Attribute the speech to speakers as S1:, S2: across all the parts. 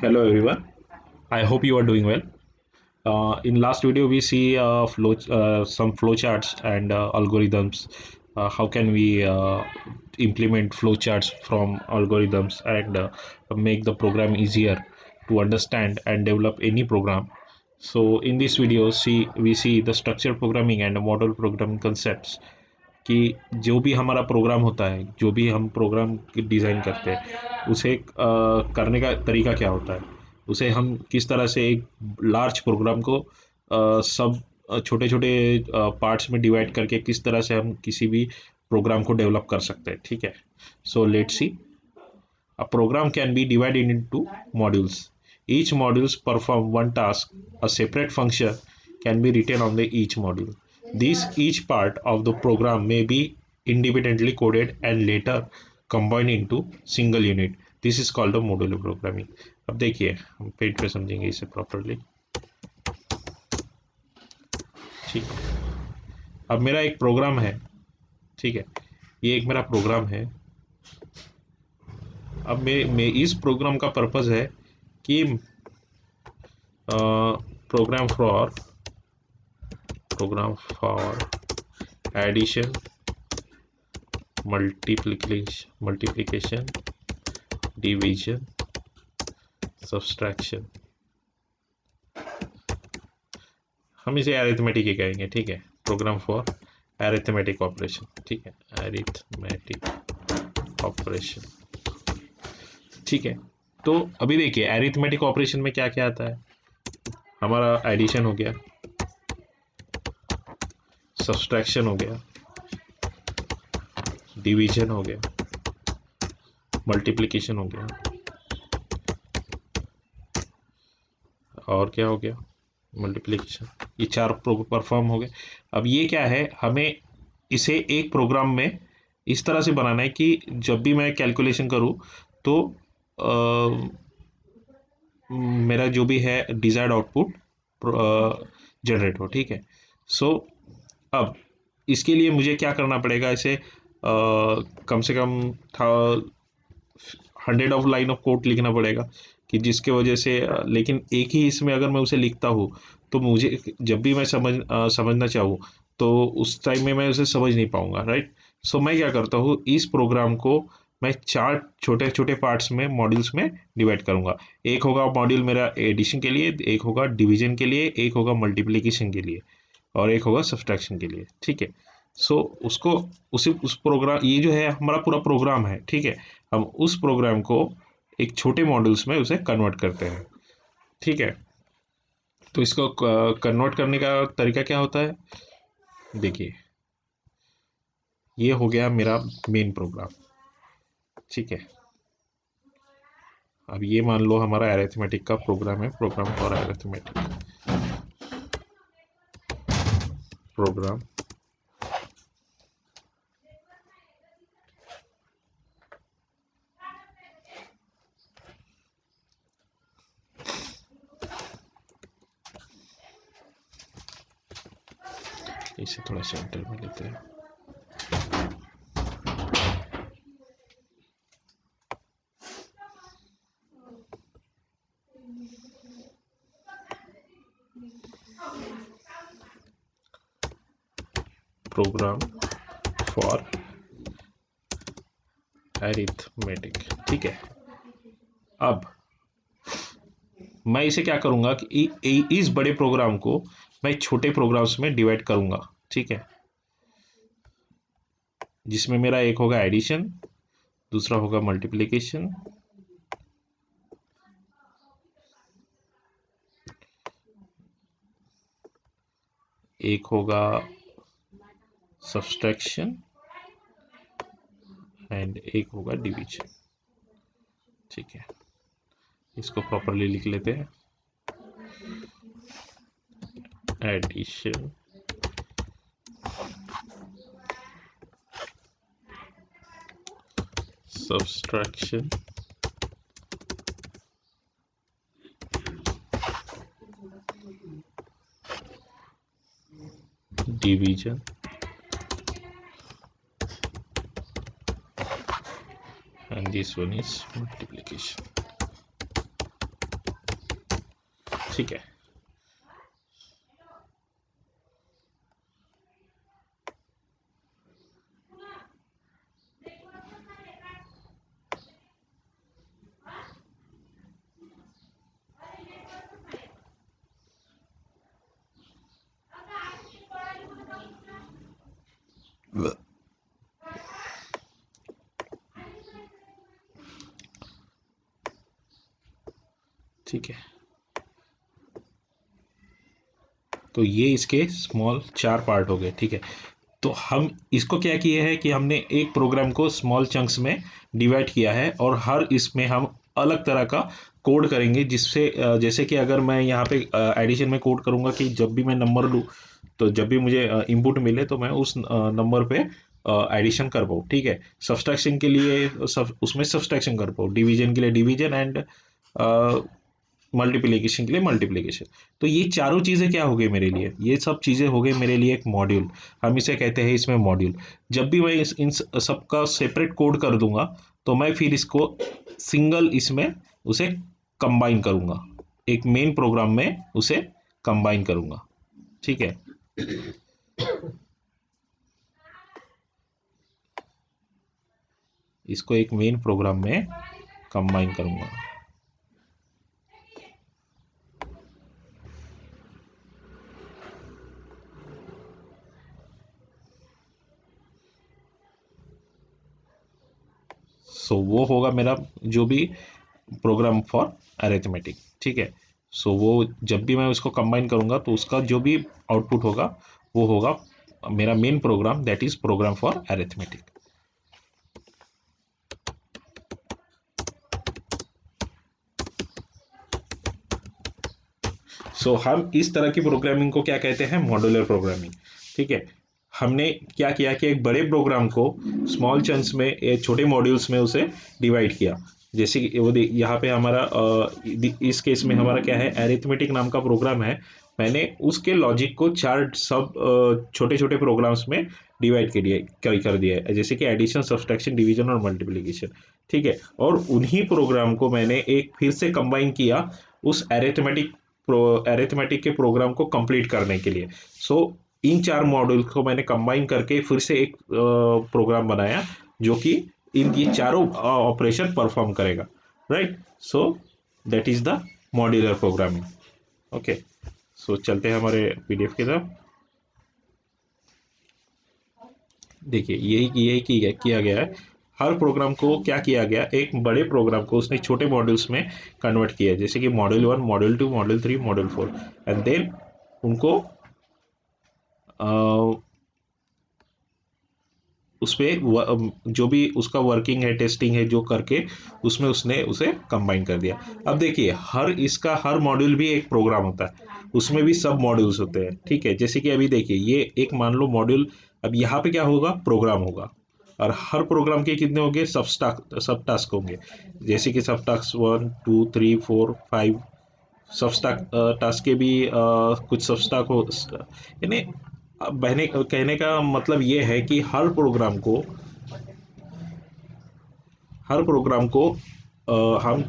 S1: Hello everyone. I hope you are doing well. In last video, we see some flowcharts and algorithms. How can we implement flowcharts from algorithms and make the program easier to understand and develop any program? So in this video, we see the structured programming and model programming concepts. कि जो भी हमारा programme होता है, जो भी हम programme design करते हैं, उसे करने का तरीका क्या होता है, उसे हम किस तरह से एक लार्ज प्रोग्राम को सब छोटे छोटे पार्ट्स में डिवाइड करके किस तरह से हम किसी भी प्रोग्राम को डेवलप कर सकते हैं. ठीक है. So let's see. A program can be divided into modules. Each modules perform one task. A separate function can be written on the each module. Each part of the program may be independently coded and later combined into single unit. This is called a modular programming. अब देखिए हम page पे समझेंगे इसे properly. ठीक है. अब मेरा एक प्रोग्राम है. ठीक है. ये एक मेरा प्रोग्राम है. अब मैं इस प्रोग्राम का पर्पस है कि program for addition, multiplication, division, subtraction. हम इसे अरिथमेटिक ही कहेंगे. ठीक है. Program for arithmetic operation. ठीक है. Arithmetic operation. ठीक है. तो अभी देखिए अरिथमेटिक ऑपरेशन में क्या क्या आता है. हमारा एडिशन हो गया, सब्सट्रैक्शन हो गया, डिवीजन हो गया, मल्टीप्लिकेशन हो गया, और क्या हो गया, मल्टीप्लिकेशन. ये चार परफॉर्म हो गए. अब ये क्या है, हमें इसे एक प्रोग्राम में इस तरह से बनाना है कि जब भी मैं कैलकुलेशन करूँ तो मेरा जो भी है डिजायर्ड आउटपुट जनरेट हो. ठीक है. सो अब इसके लिए मुझे क्या करना पड़ेगा, इसे कम से कम 100 ऑफ लाइन ऑफ कोड लिखना पड़ेगा कि जिसके वजह से लेकिन एक ही इसमें अगर मैं उसे लिखता हूँ तो मुझे जब भी मैं समझना चाहूँ तो उस टाइम में मैं उसे समझ नहीं पाऊंगा. राइट. सो मैं क्या करता हूँ, इस प्रोग्राम को मैं 4 छोटे छोटे पार्ट्स में, मॉड्यूल्स में डिवाइड करूंगा. एक होगा मॉड्यूल मेरा एडिशन के लिए, एक होगा डिवीजन के लिए, एक होगा मल्टीप्लिकेशन के लिए, और एक होगा सब्सट्रैक्शन के लिए. ठीक है. सो उसको उस प्रोग्राम, ये जो है हमारा पूरा प्रोग्राम है. ठीक है. हम उस प्रोग्राम को एक छोटे मॉड्यूल्स में उसे कन्वर्ट करते हैं. ठीक है. तो इसको कन्वर्ट करने का तरीका क्या होता है, देखिए ये हो गया मेरा मेन प्रोग्राम. ठीक है. अब ये मान लो हमारा अरिथमेटिक का प्रोग्राम है, प्रोग्राम फॉर अरिथमेटिक प्रोग्राम. इसे थोड़ा सेंटर में लेते हैं. Program for arithmetic. ठीक है. अब मैं इसे क्या करूंगा कि इस बड़े प्रोग्राम को मैं छोटे प्रोग्राम्स में डिवाइड करूंगा. ठीक है. जिसमें मेरा एक होगा एडिशन, दूसरा होगा मल्टीप्लिकेशन, एक होगा सब्सट्रैक्शन एंड एक होगा डिवीजन. ठीक है. इसको प्रॉपरली लिख लेते हैं. Addition, subtraction, division, and this one is multiplication. ठीक है। ठीक है, तो ये इसके स्मॉल 4 पार्ट हो गए। ठीक है, तो हम इसको क्या किए हैं कि हमने एक प्रोग्राम को स्मॉल चंक्स में डिवाइड किया है, और हर इसमें हम अलग तरह का कोड करेंगे, जिससे जैसे कि अगर मैं यहाँ पे एडिशन में कोड करूँगा कि जब भी मैं नंबर लूँ, तो जब भी मुझे इनपुट मिले तो मैं उस नंबर पे एडिशन कर पाऊँ। ठीक है, सब्सट्रैक्शन के लिए उसमें सब्सट्रैक्शन कर पाऊँ, डिवीजन के लिए डिवीजन, एंड मल्टीप्लिकेशन के लिए मल्टीप्लिकेशन। तो ये चारों चीज़ें क्या हो गई मेरे लिए, ये सब चीज़ें हो गई मेरे लिए एक मॉड्यूल। हम इसे कहते हैं इसमें मॉड्यूल। जब भी मैं इन सबका सेपरेट कोड कर दूंगा, तो मैं फिर इसको सिंगल इसमें उसे कंबाइन करूंगा, एक मेन प्रोग्राम में उसे कंबाइन करूंगा। ठीक है, इसको एक मेन प्रोग्राम में कंबाइन करूंगा। सो वो होगा मेरा जो भी प्रोग्राम फॉर अरिथमेटिक। ठीक है, सो वो जब भी मैं उसको कंबाइन करूंगा, तो उसका जो भी आउटपुट होगा वो होगा मेरा main program, that is program for arithmetic. So हम इस तरह की प्रोग्रामिंग को क्या कहते हैं, मॉड्यूलर प्रोग्रामिंग। ठीक है, हमने क्या किया कि एक बड़े प्रोग्राम को स्मॉल चंक्स में, छोटे मॉड्यूल्स में उसे डिवाइड किया। जैसे कि वो यहाँ पे हमारा इस केस में हमारा क्या है, अरिथमेटिक नाम का प्रोग्राम है। मैंने उसके लॉजिक को 4 सब छोटे छोटे प्रोग्राम्स में डिवाइड कर दिया है, जैसे कि एडिशन, सब्सट्रैक्शन, डिवीजन और मल्टीप्लिकेशन। ठीक है, और उन्हीं प्रोग्राम को मैंने एक फिर से कंबाइन किया उस अरिथमेटिक के प्रोग्राम को कंप्लीट करने के लिए। सो इन 4 मॉड्यूल को मैंने कंबाइन करके फिर से एक प्रोग्राम बनाया, जो कि इन ये चारों ऑपरेशन परफॉर्म करेगा। Right, so that is the modular programming. Okay, so चलते हैं हमारे पीडीएफ की तरफ। देखिए, यही यही किया गया है। हर प्रोग्राम को क्या किया गया, एक बड़े प्रोग्राम को उसने छोटे मॉड्यूल्स में कन्वर्ट किया, जैसे कि module 1, module 2, module 3, module 4, and then उनको उस पर जो भी उसका वर्किंग है, टेस्टिंग है, जो करके उसमें उसने उसे कंबाइन कर दिया। अब देखिए, हर मॉड्यूल भी एक प्रोग्राम होता है, उसमें भी सब मॉड्यूल्स होते हैं। ठीक है, जैसे कि अभी देखिए, ये एक मान लो मॉड्यूल, अब यहाँ पे क्या होगा, प्रोग्राम होगा, और हर प्रोग्राम के कितने होंगे, सब टास्क होंगे। जैसे कि सब टास्क 1 2 3 4 5, सब टास्क के भी कुछ सब टास्क हो, यानी बहने कहने का मतलब ये है कि हर प्रोग्राम को हम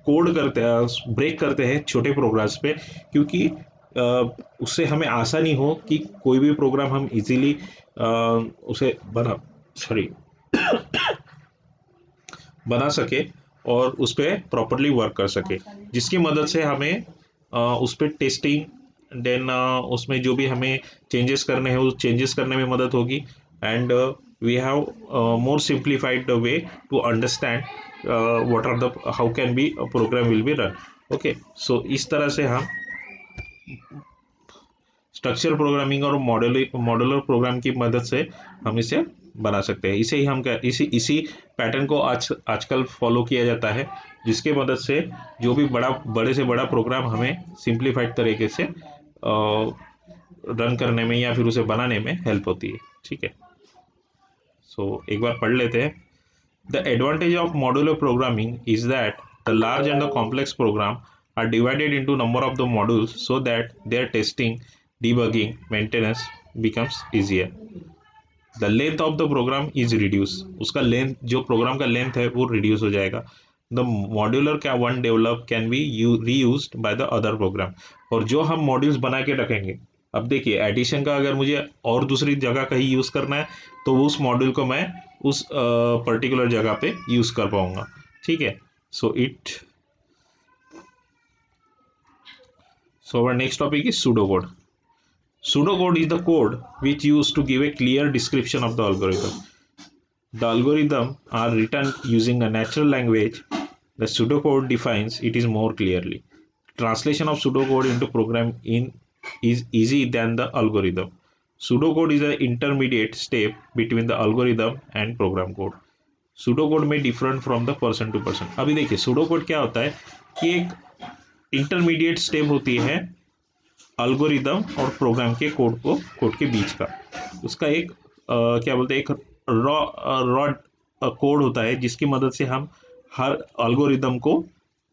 S1: कोड करते हैं, ब्रेक करते हैं छोटे प्रोग्राम्स पे, क्योंकि उससे हमें आसानी हो कि कोई भी प्रोग्राम हम इजीली उसे सॉरी बना सके, और उस पर प्रॉपरली वर्क कर सके, जिसकी मदद से हमें उस पर टेस्टिंग, देन उसमें जो भी हमें चेंजेस करने हैं, उस चेंजेस करने में मदद होगी, and we have more simplified the way to understand what are the how can be program will be run. Okay, so इस तरह से हम स्ट्रक्चर प्रोग्रामिंग और मॉड्यूलर प्रोग्राम की मदद से हम इसे बना सकते हैं। इसे ही हम इसी इसी पैटर्न को आजकल फॉलो किया जाता है, जिसके मदद से जो भी बड़े से बड़ा प्रोग्राम हमें सिंप्लीफाइड तरीके से रन करने में या फिर उसे बनाने में हेल्प होती है। ठीक है, सो एक बार पढ़ लेते हैं। The advantage of modular programming is that the large and the complex program are divided into number of the modules so that their testing, debugging, maintenance becomes easier. The length of the program is reduced. उसका length, जो programme का length है वो reduce हो जाएगा। the modular one developed can be reused by the other program. और जो हम मॉड्यूल्स बना के रखेंगे, अब देखिए एडिशन का अगर मुझे और दूसरी जगह कहीं यूज करना है तो उस मॉड्यूल को मैं उस पर्टिकुलर जगह पे यूज कर पाऊंगा, ठीक है. सो our next topic is pseudocode. Pseudocode is the code which used to give a clear description of the algorithm. The algorithm are written using a natural language. The pseudocode defines it is more clearly. Translation of pseudocode into program in is easy than the algorithm. Pseudocode is an intermediate step between the algorithm and program code. Pseudocode may different from the person to person. अभी देखिए pseudocode क्या होता है कि एक intermediate step होती है algorithm और प्रोग्राम के कोड के बीच का. उसका एक क्या बोलते हैं, एक रॉ कोड होता है जिसकी मदद से हम हर अल्गोरिदम को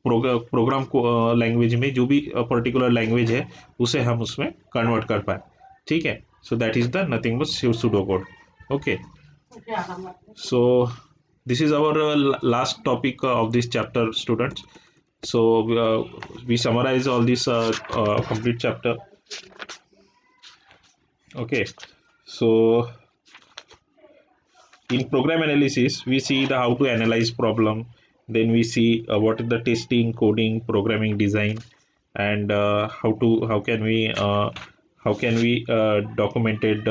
S1: प्रोग्राम को लैंग्वेज में, जो भी पर्टिकुलर लैंग्वेज है उसे हम उसमें कन्वर्ट कर पाए, ठीक है. सो that is the nothing but pseudo code. Okay, so this is our last topic of this chapter, students. So we summarize all this complete chapter. Okay, so in program analysis we see the how to analyze problem, then we see what is the testing, coding, programming, design, and how can we documented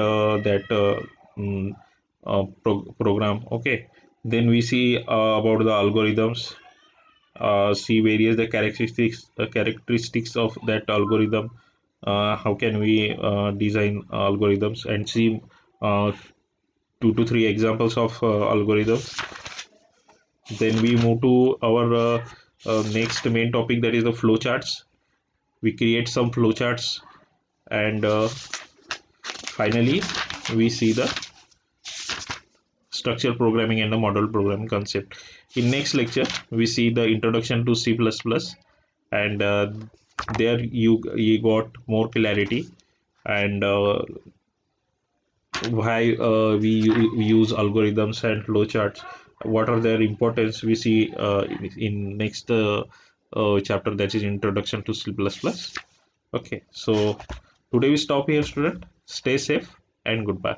S1: that program. Okay, then we see about the algorithms, see various the characteristics of that algorithm, how can we design algorithms, and see uh, 2 to 3 examples of algorithms. Then we move to our next main topic, that is the flowcharts. We create some flowcharts, and finally we see the structure programming and the model programming concept. In next lecture we see the introduction to C++, and there you got more clarity, and why we use algorithms and flowcharts, what are their importance, we see in next chapter, that is introduction to C++. Okay, so today we stop here, student. Stay safe and goodbye.